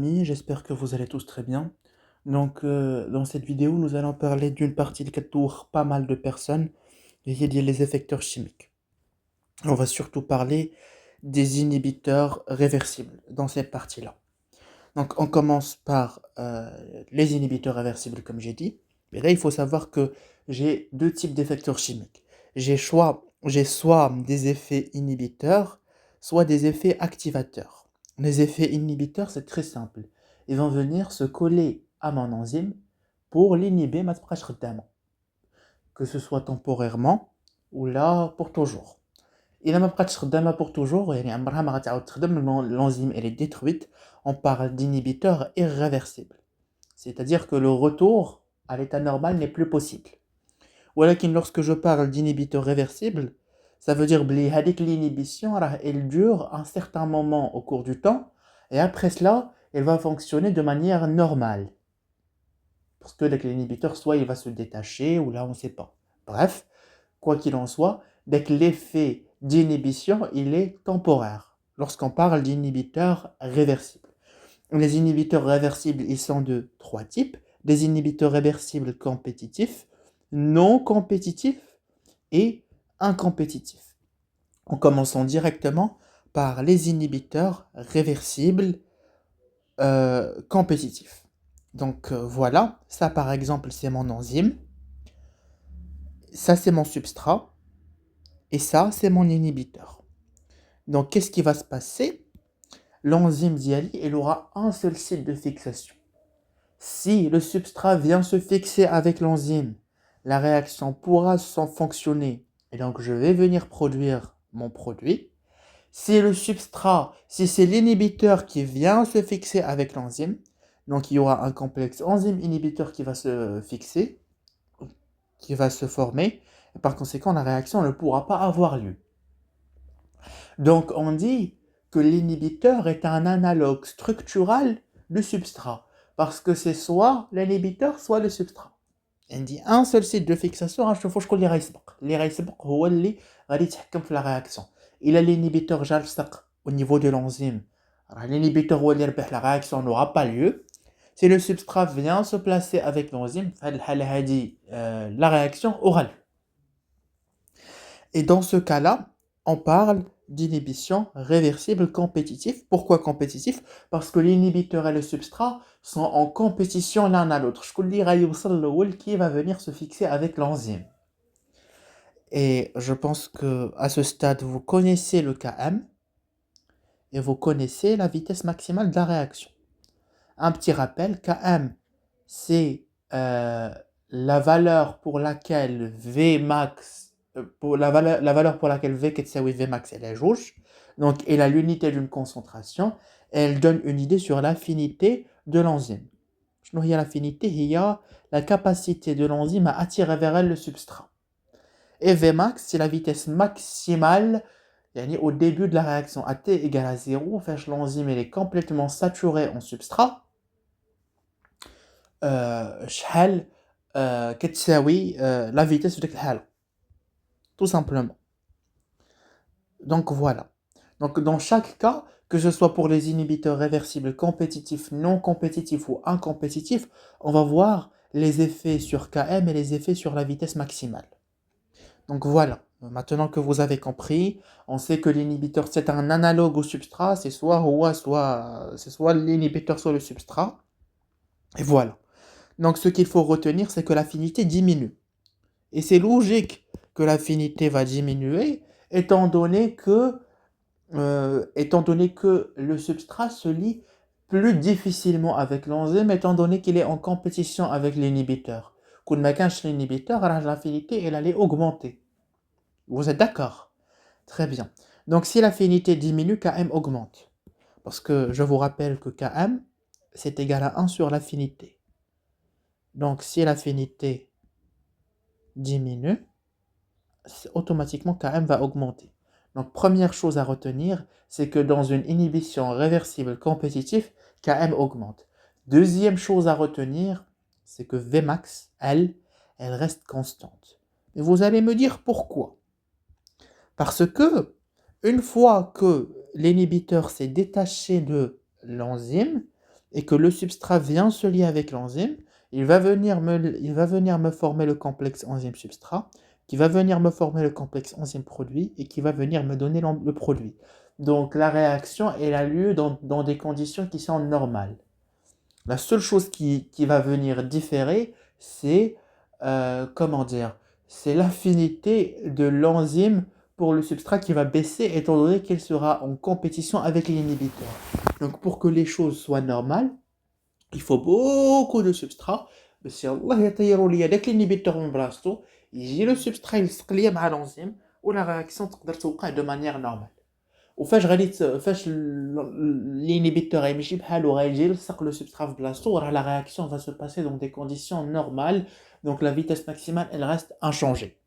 J'espère que vous allez tous très bien. Dans cette vidéo, nous allons parler d'une partie qui touche pas mal de personnes, et qui est les effecteurs chimiques. On va surtout parler des inhibiteurs réversibles dans cette partie-là. Donc, on commence par les inhibiteurs réversibles, comme j'ai dit. Et là, il faut savoir que j'ai deux types d'effecteurs chimiques. J'ai soit des effets inhibiteurs, soit des effets activateurs. Les effets inhibiteurs, c'est très simple. Ils vont venir se coller à mon enzyme pour l'inhiber, ما تبقاش خدامة. Que ce soit temporairement ou là pour toujours. إلا ما بقاتش خدامة pour toujours, يعني عمرها ما غتعاود تخدم, l'enzyme elle est détruite, on parle d'inhibiteur irréversible. C'est-à-dire que le retour à l'état normal n'est plus possible. ولكن lorsque je parle d'inhibiteur réversible, ça veut dire que هذيك l'inhibition elle dure un certain moment au cours du temps, et après cela, elle va fonctionner de manière normale. Parce que l'inhibiteur, soit il va se détacher, ou là on ne sait pas. Bref, quoi qu'il en soit, dès que l'effet d'inhibition, il est temporaire, lorsqu'on parle d'inhibiteurs réversibles. Les inhibiteurs réversibles, ils sont de trois types. Des inhibiteurs réversibles compétitifs, non compétitifs et incompétitifs. En commençant directement par les inhibiteurs réversibles compétitifs. Voilà, ça par exemple c'est mon enzyme, ça c'est mon substrat, et ça c'est mon inhibiteur. Donc qu'est-ce qui va se passer? L'enzyme d'Iali, elle aura un seul site de fixation. Si le substrat vient se fixer avec l'enzyme, la réaction pourra sans fonctionner, et donc je vais venir produire mon produit. Si c'est l'inhibiteur qui vient se fixer avec l'enzyme, donc il y aura un complexe enzyme-inhibiteur qui va se fixer, qui va se former, et par conséquent la réaction ne pourra pas avoir lieu. Donc on dit que l'inhibiteur est un analogue structural du substrat, parce que c'est soit l'inhibiteur, soit le substrat. On dit un seul site de fixation, نشوفوا شكون اللي غيسبق. اللي غيسبق هو اللي غادي يتحكم في la réaction. إلا l'inhibiteur جا لصق au niveau de l'enzyme, l'inhibiteur هو اللي ربح, la réaction n'aura pas lieu. Si le substrat vient se placer avec l'enzyme, في هذه الحالة هذه la réaction aura lieu. Et dans ce cas-là, on parle d'inhibition réversible compétitive. Pourquoi compétitif? Parce que l'inhibiteur et le substrat sont en compétition l'un à l'autre. Qui va venir se fixer avec l'enzyme. Et je pense que à ce stade, vous connaissez le Km et vous connaissez la vitesse maximale de la réaction. Un petit rappel, Km, c'est la valeur pour laquelle Vmax, la valeur pour laquelle V كتساوي Vmax elle est rouge, donc elle a l'unité d'une concentration, et elle donne une idée sur l'affinité de l'enzyme. شنو هي l'affinité? هي la capacité de l'enzyme à attirer vers elle le substrat. Et Vmax, c'est la vitesse maximale au début de la réaction. À T égale à 0, l'enzyme elle est complètement saturée en substrat. شحال كتساوي la vitesse de الحالة, tout simplement. Donc voilà. Donc dans chaque cas, que ce soit pour les inhibiteurs réversibles compétitifs, non compétitifs ou incompétitifs, on va voir les effets sur Km et les effets sur la vitesse maximale. Donc voilà. Maintenant que vous avez compris, on sait que l'inhibiteur c'est un analogue au substrat, c'est soit l'inhibiteur soit le substrat. Et voilà. Donc ce qu'il faut retenir, c'est que l'affinité diminue. Et c'est logique que l'affinité va diminuer, étant donné que le substrat se lie plus difficilement avec l'enzyme, étant donné qu'il est en compétition avec l'inhibiteur. Quand ما كانش l'inhibiteur, l'affinité elle allait augmenter. Vous êtes d'accord? Très bien. Donc si l'affinité diminue, Km augmente. Parce que je vous rappelle que Km, c'est égal à 1 sur l'affinité. Donc si l'affinité diminue, automatiquement Km va augmenter. Donc première chose à retenir, c'est que dans une inhibition réversible compétitive, Km augmente. Deuxième chose à retenir, c'est que Vmax, elle reste constante. Et vous allez me dire pourquoi? Parce que une fois que l'inhibiteur s'est détaché de l'enzyme, et que le substrat vient se lier avec l'enzyme, il va venir me former le complexe enzyme-substrat, qui va venir me former le complexe enzyme-produit et qui va venir me donner le produit. Donc la réaction, elle a lieu dans des conditions qui sont normales. La seule chose qui va venir différer, c'est, comment dire, c'est l'affinité de l'enzyme pour le substrat qui va baisser étant donné qu'elle sera en compétition avec l'inhibiteur. Donc pour que les choses soient normales, il faut beaucoup de substrat. بس يلاه يطيروا لي داك l'inhibiteur من بلاصتو يجي le substrat يلصق ليا مع l'enzyme ولا réaction تقدر توقع de manière normale. وفاش غادي فاش l'inhibiteur يمشي بحالو غيجي يلصق le substrat في بلاصتو راه la réaction va se passer dans des conditions normales, donc la vitesse maximale elle reste inchangée.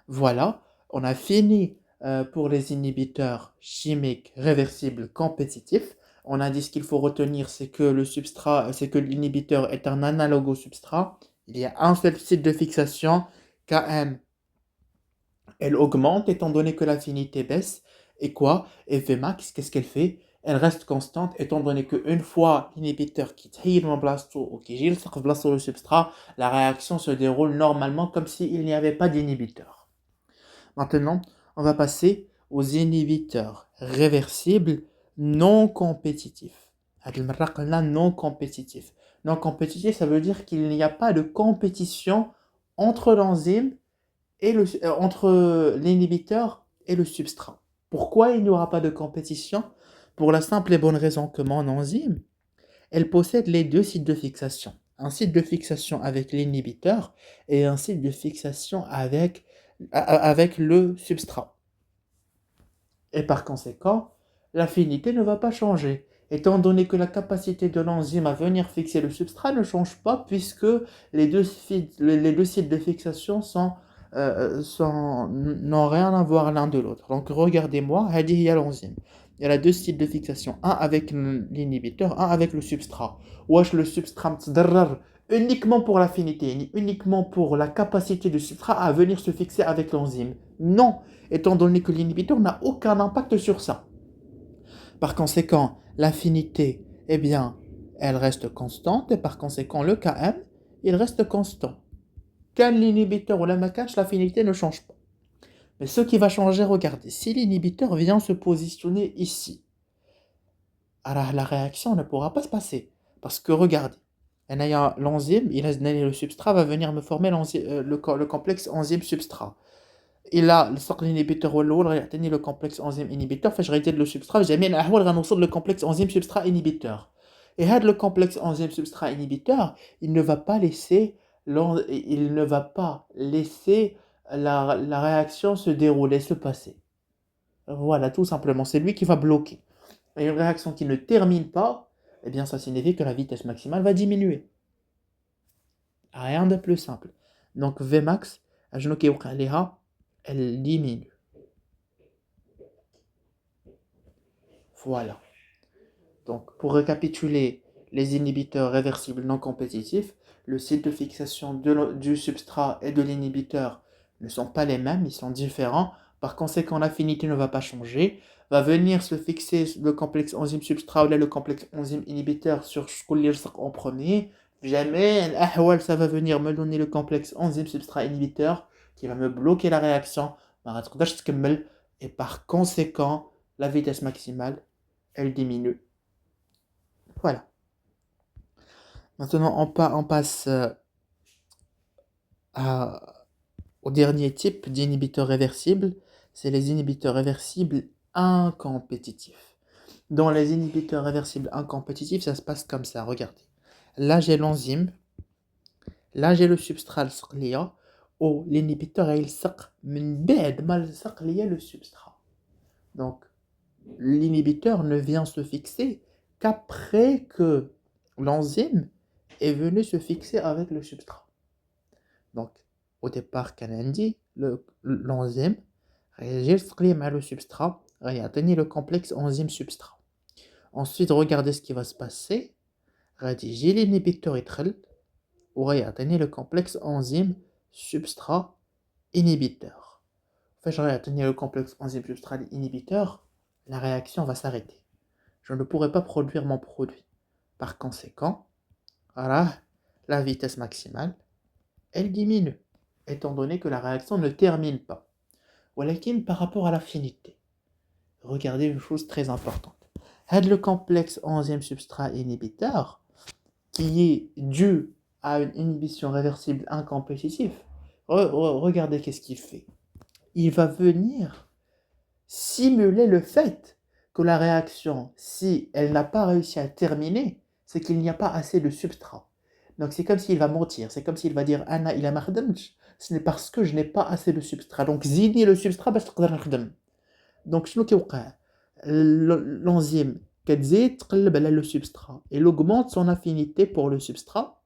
Voilà, on a fini pour les inhibiteurs chimiques réversibles compétitifs. On a dit ce qu'il faut retenir, c'est que l'inhibiteur est un analogue au substrat. Il y a un seul site de fixation, Km, elle augmente étant donné que l'affinité baisse. Et quoi? Et Vmax, qu'est-ce qu'elle fait? Elle reste constante étant donné qu'une fois l'inhibiteur qui tire mon blasto ou qui gile sur le substrat, la réaction se déroule normalement comme s'il n'y avait pas d'inhibiteur. Maintenant, on va passer aux inhibiteurs réversibles non compétitifs. Non compétitif. Non compétitif, ça veut dire qu'il n'y a pas de compétition entre l'enzyme entre l'inhibiteur et le substrat. Pourquoi il n'y aura pas de compétition? Pour la simple et bonne raison que mon enzyme, elle possède les deux sites de fixation. Un site de fixation avec l'inhibiteur et un site de fixation avec le substrat. Et par conséquent, l'affinité ne va pas changer, étant donné que la capacité de l'enzyme à venir fixer le substrat ne change pas puisque les deux sites de fixation n'ont rien à voir l'un de l'autre. Donc regardez-moi, il y a l'enzyme. Il y a deux sites de fixation, un avec l'inhibiteur, un avec le substrat. Wesh le substrat متضرر uniquement pour l'affinité, uniquement pour la capacité du substrat à venir se fixer avec l'enzyme. Non, étant donné que l'inhibiteur n'a aucun impact sur ça. Par conséquent, l'affinité, eh bien, elle reste constante et par conséquent, le Km, il reste constant. Quand l'inhibiteur ou la macache, l'affinité ne change pas. Mais ce qui va changer, regardez, si l'inhibiteur vient se positionner ici, alors la réaction ne pourra pas se passer. Parce que regardez, l'enzyme, le substrat va venir me former le complexe enzyme-substrat. Il a l'inhibiteur الاول غيعطيني le complexe enzyme inhibiteur فاش غيزيد le substrat في جميع الاحوال غنوصل le complexe enzyme substrat inhibiteur. Et هذا le complexe enzyme substrat inhibiteur, il ne va pas laisser la réaction se dérouler, se passer. Voilà, tout simplement, c'est lui qui va bloquer. Et une réaction qui ne termine pas, eh bien ça signifie que la vitesse maximale va diminuer. Rien de plus simple. Donc Vmax, أشنو كيوقع ليها؟ Elle diminue. Voilà. Donc, pour récapituler les inhibiteurs réversibles non compétitifs, le site de fixation du substrat et de l'inhibiteur ne sont pas les mêmes, ils sont différents. Par conséquent, l'affinité ne va pas changer. Va venir se fixer le complexe enzyme-substrat ou le complexe enzyme-inhibiteur sur ce qu'on en premier. Jamais, ça va venir me donner le complexe enzyme-substrat-inhibiteur qui va me bloquer la réaction. Et par conséquent, la vitesse maximale, elle diminue. Voilà. Maintenant, on passe au dernier type d'inhibiteurs réversibles. C'est les inhibiteurs réversibles incompétitifs. Dans les inhibiteurs réversibles incompétitifs, ça se passe comme ça. Regardez. Là, j'ai l'enzyme. Là, j'ai le substrat الصقلية. Ou l'inhibiteur يلصق من بعد ما لصق ليا le substrat. Donc, l'inhibiteur ne vient se fixer qu'après que l'enzyme est venu se fixer avec le substrat. Donc, au départ, l'enzyme réagit avec le substrat, réagit le complexe enzyme-substrat. Ensuite, regardez ce qui va se passer. Réagit l'inhibiteur ou réagit le complexe enzyme-substrat inhibiteur. Fait je réagis le complexe enzyme-substrat inhibiteur, la réaction va s'arrêter. Je ne pourrai pas produire mon produit. Par conséquent, voilà, la vitesse maximale, elle diminue, étant donné que la réaction ne termine pas. ولكن par rapport à l'affinité, regardez une chose très importante. Le complexe enzyme substrat inhibiteur, qui est dû à une inhibition réversible incompétitive, regardez qu'est-ce qu'il fait. Il va venir simuler le fait que la réaction, si elle n'a pas réussi à terminer, c'est qu'il n'y a pas assez de substrat. Donc c'est comme s'il va mentir, c'est comme s'il va dire Anna il a mardemch, ce n'est parce que je n'ai pas assez de substrat. Donc zidni le substrat باش تقدر نخدم. Donc شنو كيوقع؟ L'enzyme كتزيد تقلب على le substrat. Elle augmente son affinité pour le substrat.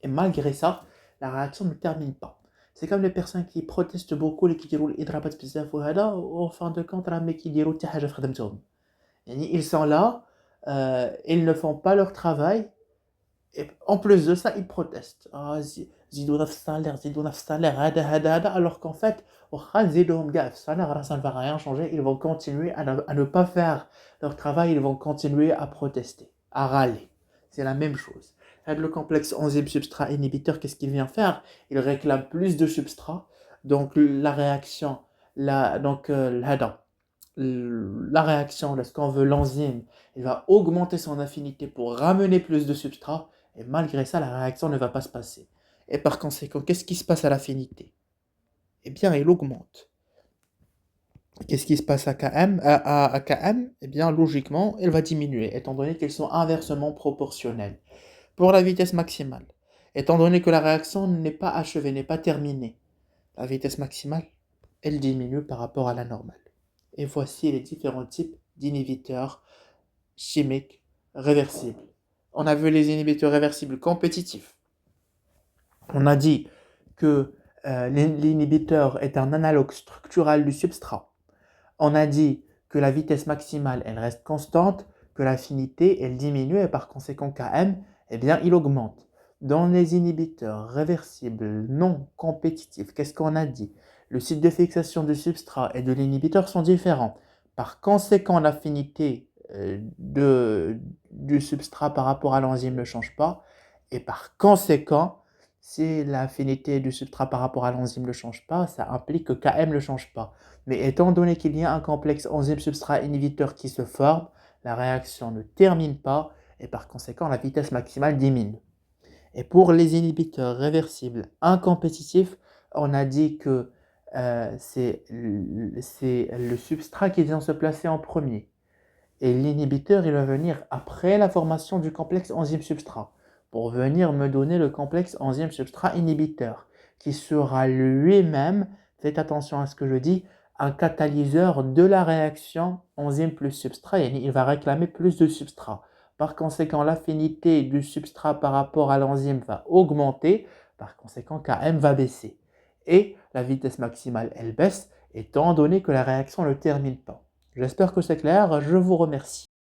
Et malgré ça, la réaction ne termine pas. C'est comme les personnes qui protestent beaucoup et qui disent الإضرابات بزاف وهذا au fin de compte راهم ما كيديروا حتى حاجة في خدمتهم. يعني ils sont là, ils ne font pas leur travail. Et en plus de ça, ils protestent. Ah, زيدونا في السالير, زيدونا في السالير, هذا, alors qu'en fait, واخا نزيدوهم كاع في السالير, ça ne va rien changer. Ils vont continuer à ne pas faire leur travail, ils vont continuer à protester, à râler. C'est la même chose. Le complexe enzyme substrat inhibiteur, qu'est-ce qu'il vient faire? Il réclame plus de substrat. Donc la réaction, la réaction, lorsqu'on veut l'enzyme, il va augmenter son affinité pour ramener plus de substrat. Et malgré ça, la réaction ne va pas se passer. Et par conséquent, qu'est-ce qui se passe à l'affinité? Eh bien, elle augmente. Qu'est-ce qui se passe à Km? À Km, eh bien, logiquement, elle va diminuer, étant donné qu'elles sont inversement proportionnelles. Pour la vitesse maximale, étant donné que la réaction n'est pas achevée, n'est pas terminée, la vitesse maximale, elle diminue par rapport à la normale. Et voici les différents types d'inhibiteurs chimiques réversibles. On a vu les inhibiteurs réversibles compétitifs. On a dit que l'inhibiteur est un analogue structural du substrat. On a dit que la vitesse maximale, elle reste constante, que l'affinité, elle diminue et par conséquent Km, eh bien, il augmente. Dans les inhibiteurs réversibles non compétitifs, qu'est-ce qu'on a dit? Le site de fixation du substrat et de l'inhibiteur sont différents. Par conséquent, l'affinité du substrat par rapport à l'enzyme ne change pas. Et par conséquent, si l'affinité du substrat par rapport à l'enzyme ne change pas, ça implique que Km ne change pas. Mais étant donné qu'il y a un complexe enzyme-substrat inhibiteur qui se forme, la réaction ne termine pas et par conséquent la vitesse maximale diminue. Et pour les inhibiteurs réversibles incompétitifs, on a dit que c'est le substrat qui vient se placer en premier. Et l'inhibiteur, il va venir après la formation du complexe enzyme-substrat pour venir me donner le complexe enzyme-substrat inhibiteur qui sera lui-même, faites attention à ce que je dis, un catalyseur de la réaction enzyme plus substrat. Il va réclamer plus de substrat. Par conséquent, l'affinité du substrat par rapport à l'enzyme va augmenter. Par conséquent, Km va baisser. Et la vitesse maximale, elle baisse, étant donné que la réaction ne termine pas. J'espère que c'est clair. Je vous remercie.